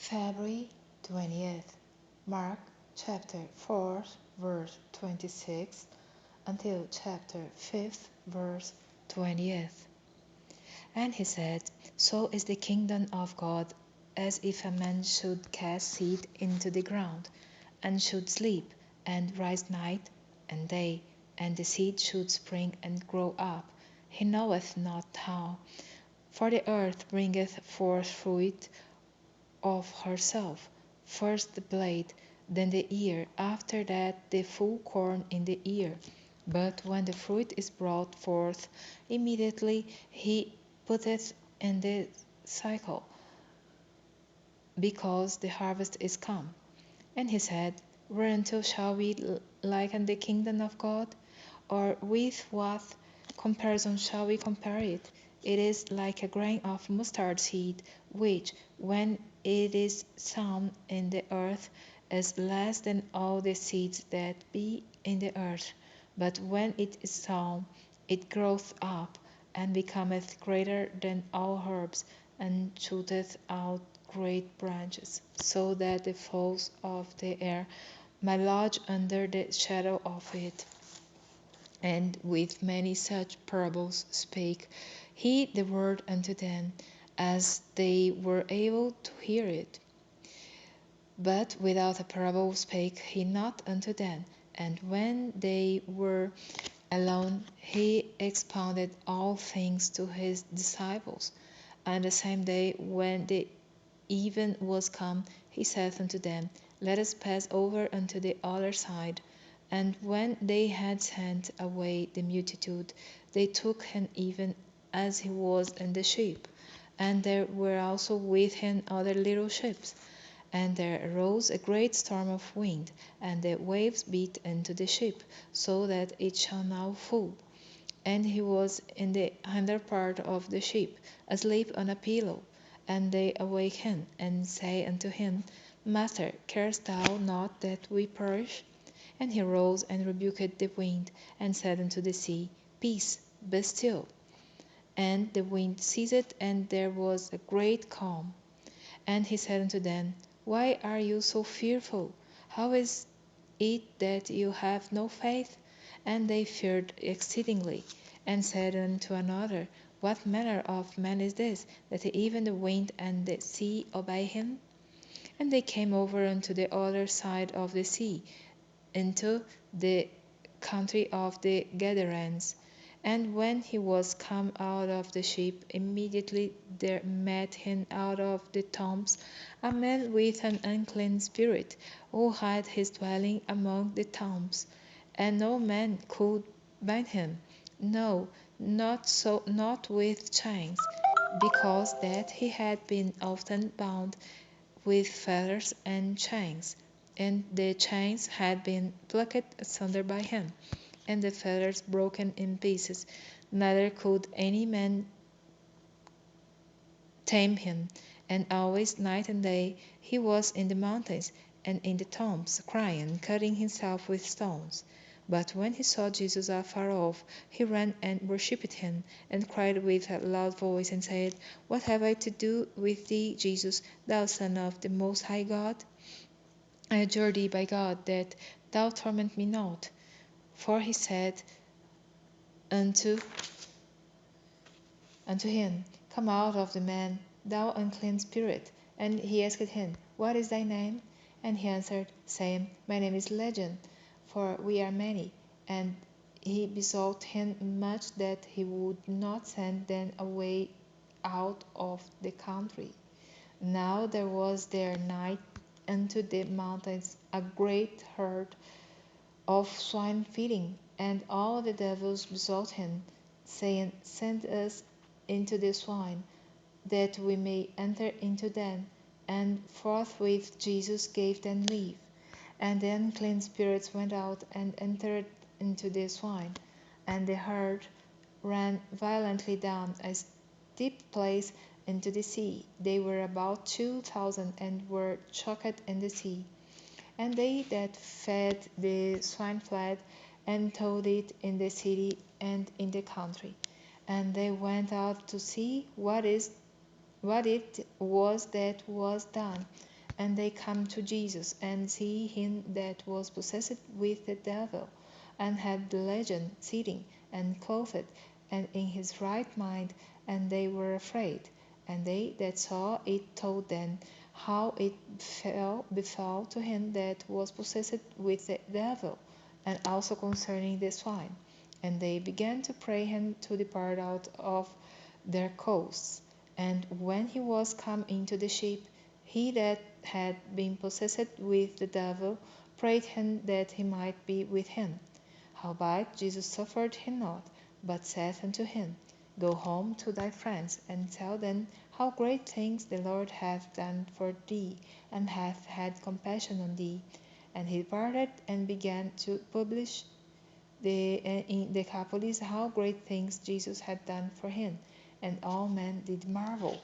February 20th, Mark chapter 4, verse 26 until chapter 5, verse 20th. And he said, So is the kingdom of God, as if a man should cast seed into the ground, and should sleep, and rise night and day, and the seed should spring and grow up. He knoweth not how. For the earth bringeth forth fruit of herself, first the blade, then the ear, after that the full corn in the ear. But when the fruit is brought forth, immediately he putteth in the sickle, because the harvest is come. And he said, Whereunto shall we liken the kingdom of God? Or with what comparison shall we compare it? It is like a grain of mustard seed, which, when it is sown in the earth, is less than all the seeds that be in the earth. But when it is sown, it groweth up, and becometh greater than all herbs, and shooteth out great branches, so that the fowls of the air may lodge under the shadow of it. And with many such parables spake he the word unto them, as they were able to hear it. But without a parable spake he not unto them. And when they were alone, he expounded all things to his disciples. And the same day, when the even was come, he saith unto them, Let us pass over unto the other side. And when they had sent away the multitude, they took him even as he was in the ship. And there were also with him other little ships. And there arose a great storm of wind, and the waves beat into the ship, so that it shall now full. And he was in the hinder part of the ship, asleep on a pillow. And they awake him, and say unto him, Master, carest thou not that we perish? And he rose and rebuked the wind, and said unto the sea, Peace, be still. And the wind ceased, and there was a great calm. And he said unto them, Why are you so fearful? How is it that you have no faith? And they feared exceedingly, and said one to another, What manner of man is this, that even the wind and the sea obey him? And they came over unto the other side of the sea, into the country of the Gadarenes. And when he was come out of the ship, immediately there met him out of the tombs a man with an unclean spirit, who had his dwelling among the tombs. And no man could bind him, no, not with chains, because that he had been often bound with fetters and chains, and the chains had been plucked asunder by him, and the fetters broken in pieces. Neither could any man tame him. And always, night and day, he was in the mountains and in the tombs, crying, cutting himself with stones. But when he saw Jesus afar off, he ran and worshipped him, and cried with a loud voice, and said, What have I to do with thee, Jesus, thou Son of the Most High God? I adjure thee by God that thou torment me not. For he said unto him, Come out of the man, thou unclean spirit. And he asked him, What is thy name? And he answered, saying, My name is Legion, for we are many. And he besought him much that he would not send them away out of the country. Now there was there nigh unto the mountains a great herd of swine feeding, and all the devils besought him, saying, Send us into the swine, that we may enter into them. And forthwith Jesus gave them leave. And the unclean spirits went out and entered into the swine, and the herd ran violently down a steep place into the sea. They were about 2,000, and were choked in the sea. And they that fed the swine fled, and told it in the city and in the country. And they went out to see what it was that was done. And they come to Jesus, and see him that was possessed with the devil, and had the legion sitting, and clothed, and in his right mind, and they were afraid. And they that saw it told them how it befell to him that was possessed with the devil, and also concerning the swine. And they began to pray him to depart out of their coasts. And when he was come into the ship, he that had been possessed with the devil prayed him that he might be with him. Howbeit Jesus suffered him not, but saith unto him, Go home to thy friends, and tell them how great things the Lord hath done for thee, and hath had compassion on thee. And he departed and began to publish in Decapolis how great things Jesus had done for him, and all men did marvel.